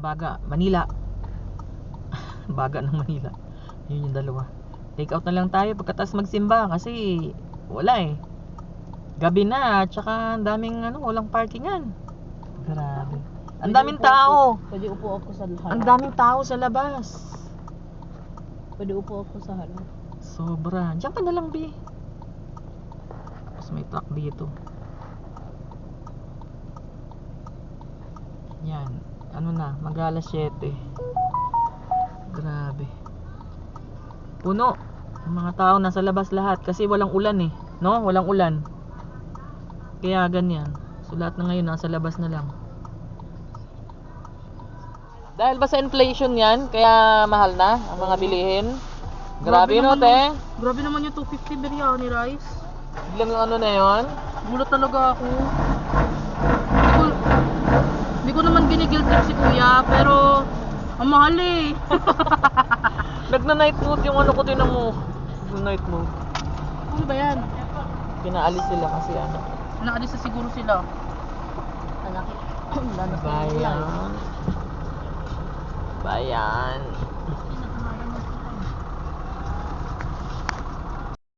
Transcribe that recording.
Baga, Manila. Baga ng Manila. Yun yung dalawa. Take out na lang tayo pagkatapos magsimba kasi wala eh. Gabi na, tsaka ang daming walang parkingan. Grabe. Ang daming tao. Pwede upo ako sa harap. Ang daming tao sa labas. Pwede upo ako sa harap. Sobra. Diyan ka na lang, B. Tapos may truck dito. Yan. Ano na, mag-alas 7. Grabe. Puno. Ang mga tao nasa labas lahat kasi walang ulan eh. No? Walang ulan. Kaya ganyan. So lahat na ngayon nasa labas na lang. Dahil ba sa inflation yan, kaya mahal na ang mga bilihin? Grabe no, te? Grabe naman yung 250 biryani rice. Biglang yung ano na yon. Gulat talaga ako. Hindi ko naman ginigil trip si kuya, pero ang mahal eh. Nagna-night mode yung ano ko, tinan mo. Nagna-night mode. Ano ba yan? Pinaalis sila kasi ano. Naalis na siguro sila. Anak. Bayan. Bayan.